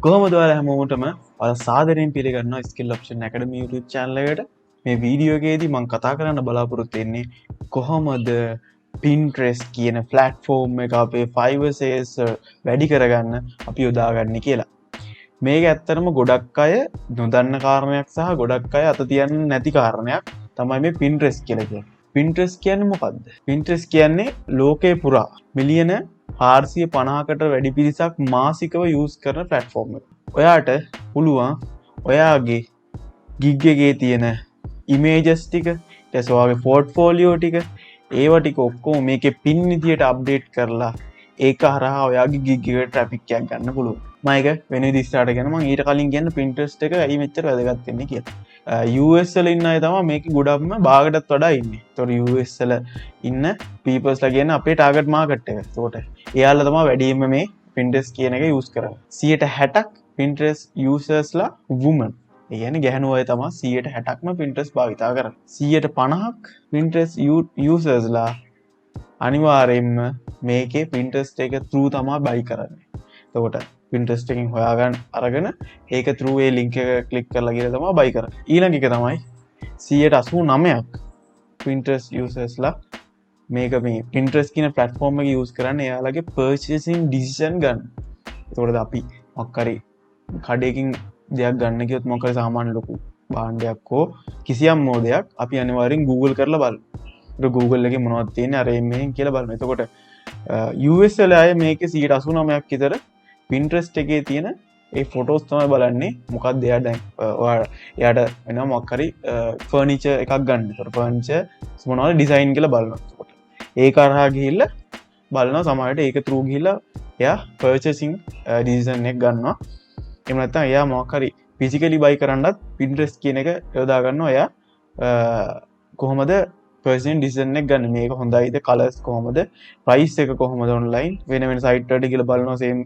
කොහොමද ඔයාලා හැමෝටම ඔයාලා සාදරයෙන් පිළිගන්නවා Skilloption Academy YouTube channel එකට. මේ වීඩියෝ එකේදී මම කතා කරන්න බලාපොරොත්තු වෙන්නේ කොහොමද Pinterest කියන platform එක අපේ Fiverr sales වැඩි කරගන්න අපි යොදාගන්නේ කියලා. මේක ඇත්තටම ගොඩක් අය නොදන්න කාරණයක් සහ ගොඩක් අය අත තියන්නේ නැති කාරණයක් තමයි මේ Pinterest කියලා කියන්නේ. Pinterest කියන්නේ මොකද්ද? Pinterest කියන්නේ ලෝකේ පුරා මිලියන 450කට වැඩි පිරිසක් මාසිකව යූස් කරන ප්ලැට්ෆෝර්ම් එක. ඔයාට පුළුවන් ඔයාගේ ගිග් එකේ තියෙන ඉමේජස් ටික, ඊට පස්සේ ඔයාගේ පෝර්ට්ෆෝලියෝ ටික, ඒවා ටික ඔක්කොම මේකේ පින් විදියට අප්ඩේට් කරලා ඒක හරහා ඔයාගේ ගිග් එකට ට්‍රැෆික් එකක් ගන්න පුළුවන්. මම ඒක වෙන විදිහට ස්ටාර්ට් කරගෙන මම ඊට කලින් කියන්න Pinterest එක ඇයි මෙච්චර වැදගත් වෙන්නේ කියලා. US වල ඉන්න අය තමයි මේක ගොඩක්ම භාගයටත් වඩා ඉන්නේ. ඒතකොට US වල ඉන්න peoples ලා කියන අපේ ටාගට් මාකට් එක. ඒතකොට එයාලා තමයි වැඩියෙන්ම මේ Pinterest කියන එක යූස් කරන්නේ. 60%ක් Pinterest users ලා women. ඒ කියන්නේ ගැහණු අය තමයි 60%ක්ම Pinterest භාවිතා කරන්නේ. 50%ක් Pinterest users ලා අනිවාර්යයෙන්ම මේකේ Pinterest එක through තමයි buy කරන්නේ. එතකොට Pinterest එකෙන් හොයාගන්න අරගෙන ඒක through ඒ link එක click කරලා ගිහලා තමයි buy කරන්නේ. ඊළඟ එක තමයි 89%ක් Pinterest users ලා මේක මේ Pinterest කියන platform එක use කරන්නේ එයාලගේ purchasing decision ගන්න. ඒතකොට අපි මොකක් හරි කඩේකින් දෙයක් ගන්න කියොත් මොකක් හරි සාමාන්‍ය ලොකු භාණ්ඩයක් හෝ කිසියම් මොදයක් අපි අනිවාර්යෙන් Google කරලා බලමු. ඒක Google එකේ මොනවද තියෙන්නේ අර එන්නේ කියලා බලමු. එතකොට US වල අය මේකේ 89%ක් විතර Pinterest එකේ තියෙන ඒ ෆොටෝස් තමයි බලන්නේ. මොකක්ද එයා දැන් එයාට වෙනවා මොකක් හරි ෆර්නිචර් එකක් ගන්න. ඒතකොට ෆර්නිචර් මොනවද ඩිසයින් කියලා බලනවා. එතකොට ඒක කරහා ගිහිල්ලා බලනවා සමහරවිට ඒක through ගිහිල්ලා එයා purchasing decision එක ගන්නවා. එහෙම නැත්නම් එයා මොකක් හරි physically buy කරන්නත් Pinterest කියන එක යොදා ගන්නවා. එයා කොහොමද purchasing decision එක ගන්න. මේක හොඳයිද, colors කොහොමද, price එක කොහොමද online වෙන වෙන site වලට ගිහලා බලනවා same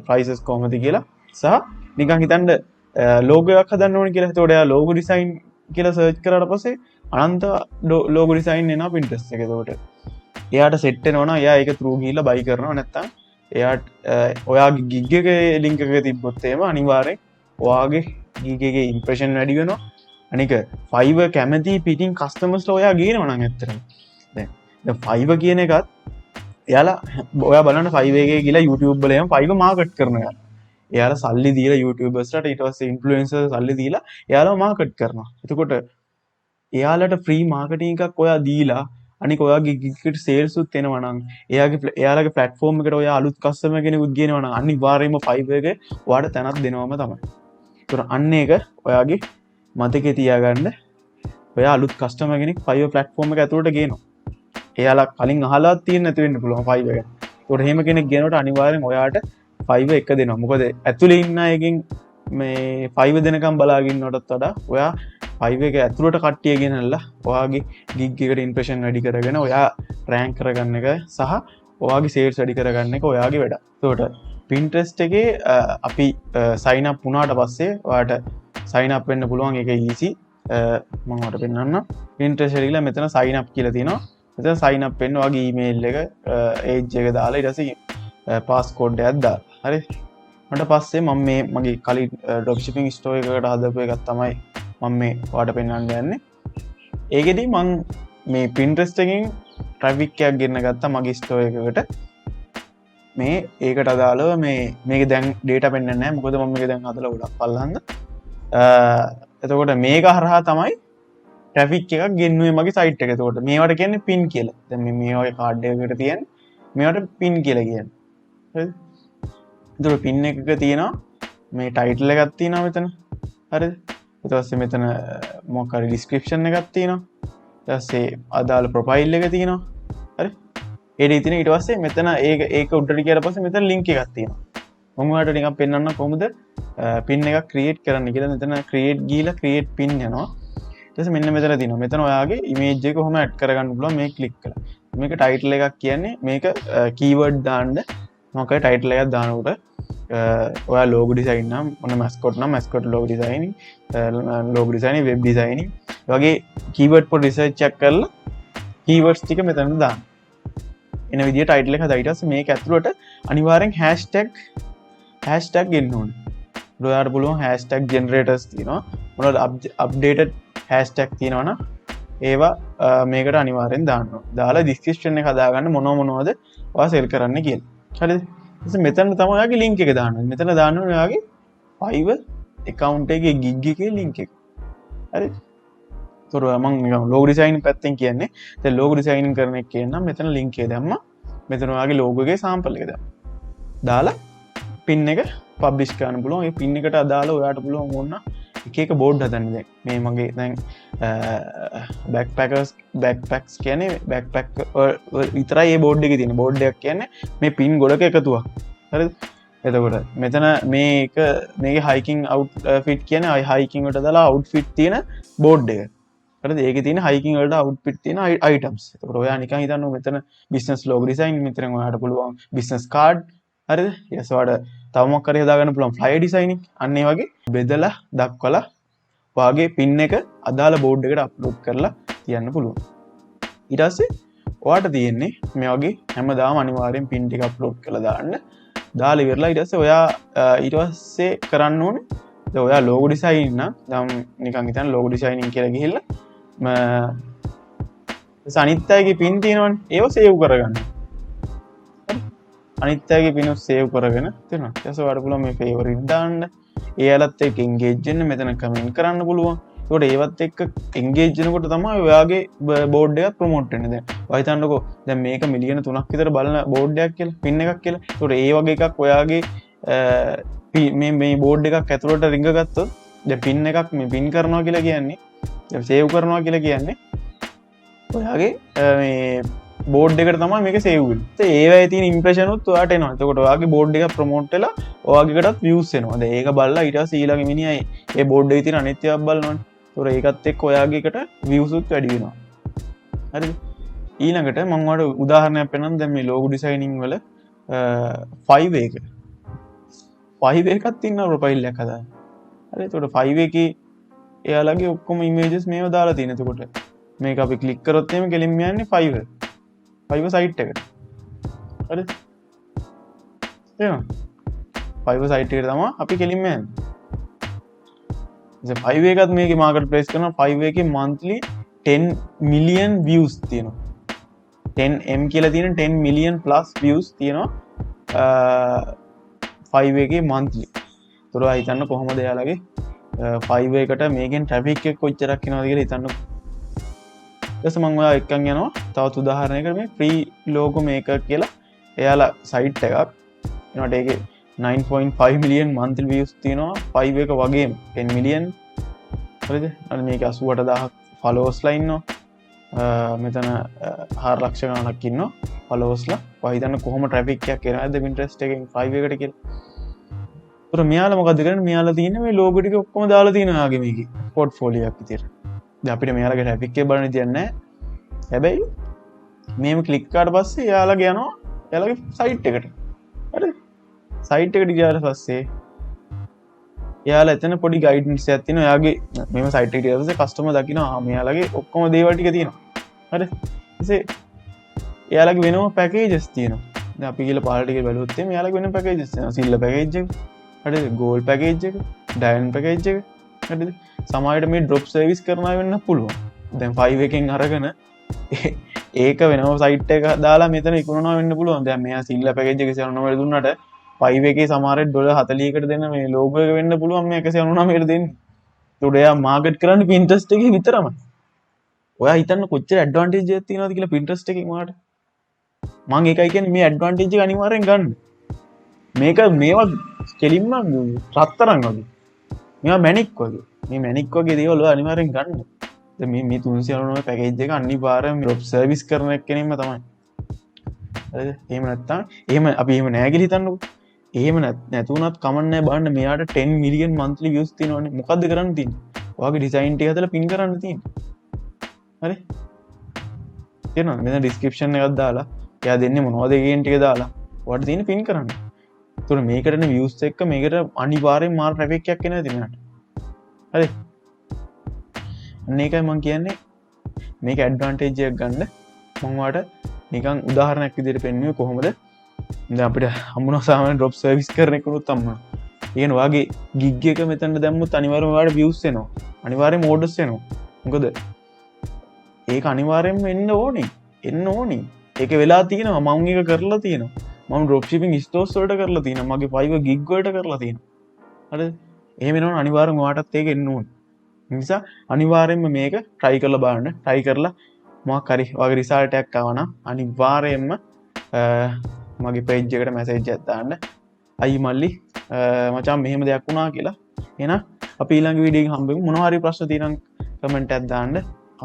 prices කොහොමද කියලා. සහ නිකන් හිතන්න logo එකක් හදන්න ඕනේ කියලා. එතකොට එයා logo design කියලා search කරාට පස්සේ අනන්ත logo design එනවා Pinterest එකේ. එතකොට එයාට set වෙනවා නම් එයා ඒක through ගිහිල්ලා buy කරනවා. නැත්නම් එයාට ඔයාගේ gig එකේ link එක තිබ්බොත් එහෙම අනිවාර්යෙන් ඔයාගේ gig එකේ impression වැඩි වෙනවා. අනික Fiverr කැමති පිටින් customers ලා ඔයා ගේනවා නම් ඇත්තටම. දැන් Fiverr කියන එකත් එයාලා ඔයා බලන්න Fiverr එකේ ගිහලා YouTube වල එහෙම Fiverr මාකට් කරනවා. එයාලා සල්ලි දීලා YouTubers ලාට ඊට පස්සේ influencers සල්ලි දීලා එයාලා මාකට් කරනවා. එතකොට එයාලට ෆ්‍රී මාකටිං එකක් ඔයා දීලා අනික ඔයාගේ gig එකට sales උත් එනවා නම් එයාලගේ platform එකට ඔයා අලුත් customer කෙනෙකුත් ගේනවා නම් අනිවාර්යයෙන්ම Fiverr එකේ ඔයාට තැනක් දෙනවම තමයි. ඒතර අන්න ඒක ඔයාගේ මතකේ තියාගන්න. ඔයා අලුත් customer කෙනෙක් Fiverr platform එක ඇතුළට ගේනවා. එයාලා කලින් අහලා තියෙන නැති වෙන්න පුළුවන් Fiverr එක. ඒකට එහෙම කෙනෙක් ගේනකොට අනිවාර්යෙන් ඔයාට Fiverr එක දෙනවා. මොකද ඇතුලේ ඉන්න අයගෙන් මේ Fiverr දෙනකම් බලාගෙන ඉන්නවටත් වඩා ඔයා Fiverr එක ඇතුළට කට්ටිය ගෙනල්ලා ඔයාගේ gig එකට impression වැඩි කරගෙන ඔයා rank කරගන්න එක සහ ඔයාගේ sales වැඩි කරගන්න එක ඔයාගේ වැඩ. ඒකට Pinterest එකේ අපි sign up වුණාට පස්සේ ඔයාට sign up වෙන්න පුළුවන්. ඒක easy. මම ඔයාලට පෙන්නන්නම්. Pinterest එකේ ගිහලා මෙතන sign up කියලා තියෙනවා. මෙතන sign up වෙන්න ඔයාගේ email එක age එක දාලා ඊට පස්සේ passcode එකක් දාලා. හරි. ඊට පස්සේ මම මේ මගේ කලින් dropshipping store එකකට හදපු එකක් තමයි මම මේ ඔයාලට පෙන්වන්න යන්නේ. ඒකෙදි මම මේ Pinterest එකෙන් traffic එකක් ගෙන්න ගත්තා මගේ store එකකට. මේ ඒකට අදාළව මේක දැන් data පෙන්වන්නේ නැහැ. මොකද මම මේක දැන් හදලා ගොඩක් පල්ලහන්ද. එතකොට මේක හරහා තමයි traffic එකක් ගෙන්නුවේ මගේ site එක. එතකොට මේවට කියන්නේ pin කියලා. දැන් මේ වගේ card එකකට තියෙන්නේ මේවට pin කියලා කියන්නේ. හරිද? එතකොට pin එකක තියෙනවා මේ title එකක් තියෙනවා මෙතන. හරිද? ඊට පස්සේ මෙතන මොකක් හරි description එකක් තියෙනවා. ඊට පස්සේ අදාළ profile එක තියෙනවා. හරි? ඒ දෙය තියෙන ඊට පස්සේ මෙතන ඒක උඩට ගියාට පස්සේ මෙතන link එකක් තියෙනවා. මම ඔයාලට නිකන් පෙන්නන්න කොහොමද pin එකක් create කරන්න කියලා. මෙතන create ගිහලා create pin යනවා. ඊට පස්සේ මෙන්න මෙතන තියෙනවා. මෙතන ඔයාගේ image එක කොහොම add කරගන්න පුළුවන් මේක click කරලා. මේක title එකක් කියන්නේ මේක keyword දාන්න මොකක් හරි title එකක් දානකොට ඔයා logo design නම් මොන mascot නම් mascot logo designing web designing වගේ keyword for research check කරලා keywords ටික මෙතන දාන්න. එන විදිහට title එක හදලා ඊට පස්සේ මේක ඇතුළට අනිවාර්යෙන් hashtag හැෂ්ටැග් ගෙන්න්න ඕන ඔයාට පුළුවන් හැෂ්ටැග් ජෙනරේටර්ස් තියෙනවා මොනවද අප්ඩේටඩ් හැෂ්ටැග් තියෙනවන ඒවා මේකට අනිවාර්යෙන් දාන්න දාලා ඩිස්ක්‍රිප්ෂන් එක හදාගන්න මොනවද ඔයා සෙල් කරන්න කියලා හරිද මෙතන තමයි ඔයාගේ ලින්ක් එක දාන්න මෙතන දාන්න ඕනේ ඔයාගේ Fiverr account එකේ gig එකේ link එක හරි තොර මම නිකන් logo design පැත්තෙන් කියන්නේ දැන් logo designing කරන එක කියනනම් මෙතන link එක දැම්මා මෙතන ඔයාගේ logo එකේ sample එක දාලා pin එක publish කරන්න පුළුවන් ඒ pin එකට අදාළව ඔයාට පුළුවන් ඕන එක එක board හදන්න දැන් මේ මගේ දැන් backpacks කියන්නේ backpack විතරයි මේ board එකේ තියෙන board එකක් කියන්නේ මේ pin ගොඩක එකතුවක් හරිද එතකොට මෙතන මේක මේකේ hiking outfit කියන්නේ hiking වලට දාලා outfit තියෙන board එක හරිද ඒකේ තියෙන hiking වලට outfit තියෙන items එතකොට ඔයා නිකන් හිතන්න මෙතන business logo design මෙතන ඔයාට පුළුවන් business card හරිද ඊට ඔයාට තව මොකක් හරි හදාගන්න පුළුවන් flyer designing අන්න ඒ වගේ බෙදලා දක්වලා ඔයාගේ pin එක අදාළ board එකට upload කරලා තියන්න පුළුවන් ඊට පස්සේ ඔයාට තියෙන්නේ මේ වගේ හැමදාම අනිවාර්යෙන් pin ටික upload කරලා දාන්න දාලා ඉවරලා ඊට පස්සේ ඔයා ඊට පස්සේ කරන්න ඕනේ දැන් ඔයා logo design නම් දැන් නිකන් හිතන්න logo designing කියලා ගිහිල්ලා අනිත් අයගේ pin තියෙනවනේ ඒව save කරගන්න අනිත් අයගේ pin save කරගෙන තියෙනවා ඊට පස්සේ ඔයාට පුළුවන් මේ favorite දාන්න එයාලත් එක්ක engage වෙන්න මෙතන comment කරන්න පුළුවන් ඒකට ඒවත් එක්ක engage වෙනකොට තමයි ඔයාගේ board එක promote වෙන්නේ දැන් ඔය හිතන්නකෝ දැන් මේක මිලියන 3ක් විතර බලන board එකක් කියලා pin එකක් කියලා ඒකට ඒ වගේ එකක් ඔයාගේ මේ board එකක් ඇතුළට රිංග ගත්තොත් දැන් pin එකක් මේ pin කරනවා කියලා කියන්නේ දැන් save කරනවා කියලා කියන්නේ ඔයාගේ මේ board එකට තමයි මේක save වෙන්නේ ඒවැයි තියෙන impression උත් ඔයාට එනවා එතකොට ඔයාගේ board එක promote වෙලා ඔයාගේකටත් views එනවා දැන් ඒක බලලා ඊට පස්සේ ඊළඟ මිනිහා ඒ board එකේ තියෙන අනිත් ඒවා බලනවනේ ඒකට ඒකත් එක්ක ඔයාගේ එකට views උත් වැඩි වෙනවා හරිද ඊළඟට මම ඔයාලට උදාහරණයක් පෙන්නන්නම් දැන් මේ logo designing වල Fiverr එකක් තියෙනවා profile එකක් හදාගන්න හරි එතකොට Fiverr එකේ එයාලගේ ඔක්කොම images මේව දාලා තියෙන එතකොට මේක අපි ක්ලික් කරොත් එimhe කෙලින්ම යන්නේ Fiverr site එකට හරිද එහෙනම් Fiverr site එකට තමයි අපි කෙලින්ම යන්නේ Fiverr එකත් මේකේ market price කරනවා Fiverr එකේ monthly 10 million views තියෙනවා 10m කියලා තියෙන 10 million plus views තියෙනවා Fiverr එකේ monthly ඒතර හිතන්න කොහොමද එයාලගේ Fiverr එකට මේකෙන් traffic එක කොච්චරක් එනවද කියලා හිතන්න ඊට මම ඔයා එක්කන් යනවා තවත් උදාහරණයකට මේ free logo maker කියලා එයාලා site එකක් එනකොට ඒකේ 9.5 million monthly views තියෙනවා Fiverr එක වගේම 10 million හරිද අර මේක 88000ක් followers ලා ඉන්නවා මෙතන 4 ලක්ෂ ගණනක් ඉන්නවා followers ලා ඔය හිතන්න කොහොම traffic එකක් එනවද Pinterest එකෙන් Fiverr එකට කියලා ඒතර මෙයාලා මොකද කරන්නේ මෙයාලා තියෙන්නේ මේ logo ටික ඔක්කොම දාලා තියෙනවා ආගේ මේකේ portfolio එකක් විදියට දැන් අපිට මෙයාලගේ traffic එක බලන්න තියන්නේ නැහැ හැබැයි මේව ක්ලික් කරාට පස්සේ එයාලගේ යනවා එයාලගේ site එකට හරිද site එකට ගියාට පස්සේ එයාලා එතන පොඩි ගයිඩන්ස් එකක් තියෙනවා එයාගේ මේව site එකට ගියාට පස්සේ කස්ටමර් දකිනවා මෙයාලගේ ඔක්කොම දේවල් ටික තියෙනවා හරිද ඊසේ එයාලගේ වෙනම පැකේජස් තියෙනවා දැන් අපි ගිහලා පාලට ගිහලා බැලුවොත් එයාලගේ වෙනම පැකේජස් තියෙනවා සිල්ල පැකේජ් එක හරිද ගෝල්ඩ් පැකේජ් එක ඩයමන්ඩ් පැකේජ් එක හරිද සමහරවිට මේ ඩ්‍රොප් සර්විස් කරනවා වෙන්න පුළුවන් දැන් 5 එකෙන් අරගෙන ඒක වෙනම සයිට් එක දාලා මෙතන ඉක්ුණනවා වෙන්න පුළුවන් දැන් මෙයා සිල්ල පැකේජ් එක 199 දුන්නාට 5 එකේ සමහරට $40කට දෙන මේ logo එක වෙන්න පුළුවන් මේ 199කට දෙන්නේ ඒකට එයා මාකට් කරන්නේ Pinterest එකේ විතරමයි ඔයා හිතන්න කොච්චර ඇඩ්වාන්ටේජ් එකක් තියෙනවද කියලා Pinterest එකෙන් ඔයාට මම ඒකයි කියන්නේ මේ ඇඩ්වාන්ටේජ් එක අනිවාර්යෙන් ගන්න මේක මේවා කෙලින්ම රත්තරන් වගේ මේවා මැණික් වගේ මේ මැණික් වගේ දේවල් ඔයා අනිවාර්යෙන් ගන්න දැන් මේ 399 පැකේජ් එක අනිවාර්යෙන් ඩ්‍රොප් සර්විස් කරන එක්කෙනෙක්ම තමයි හරිද එහෙම නැත්නම් එහෙම අපි එහෙම නෑ කියලා හිතන්නකෝ එහෙම නැතුණත් කමන්න නෑ බලන්න මෙයාට 10 මිලියන් monthly views තියෙනවනේ මොකද්ද කරන්න තියෙන්නේ ඔයාගේ ඩිසයින් ටික හදලා පින් කරන්න තියෙන්නේ හරි තේරෙනවද මෙතන description එකක් දාලා එයා දෙන්නේ මොනවද කියන ටික දාලා ඔයාට තියෙන්නේ පින් කරන්න ඒතකොට මේකටනේ views එක්ක මේකට අනිවාර්යෙන් මාර traffic එකක් එනවා ඉතින් හරි මේකයි මම කියන්නේ මේක ඇඩ්වාන්ටේජ් එකක් ගන්න මම ඔයාලට නිකන් උදාහරණයක් විදිහට පෙන්නුවේ කොහොමද දැන් අපිට හම්බුන සාමාන්‍ය ඩ්‍රොප් සර්විස් කරන එකනොත් අම්මා ඒන වගේ ගිග් එක මෙතනට දැම්මුත් අනිවාර්යයෙන්ම ඔයාලට views එනවා අනිවාර්යයෙන්ම orders එනවා මොකද ඒක අනිවාර්යයෙන්ම එන්න ඕනේ ඒක වෙලා තියෙනවා මම ඒක කරලා තියෙනවා මම ඩ්‍රොප් shipping stores වලට කරලා තියෙනවා මගේ Fiverr gig වලට කරලා තියෙනවා හරිද එහෙම වෙනවනම් අනිවාර්යයෙන්ම ඔයාටත් ඒක එන්න ඕනේ නිසා අනිවාර්යයෙන්ම මේක try කරලා බලන්න try කරලා මොකක් හරි වගේ result එකක් ආවා නම් අනිවාර්යයෙන්ම මගේ page එකට message එකක් දාන්න අයි මල්ලි මචං මෙහෙම දෙයක් වුණා කියලා එහෙනම් අපි ඊළඟ වීඩියෝ එකෙන් හම්බෙමු මොනවා හරි ප්‍රශ්න තියෙනම් කමෙන්ට් එකක් දාන්න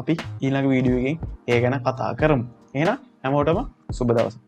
අපි ඊළඟ වීඩියෝ එකෙන් ඒ ගැන කතා කරමු එහෙනම් හැමෝටම සුබ දවසක්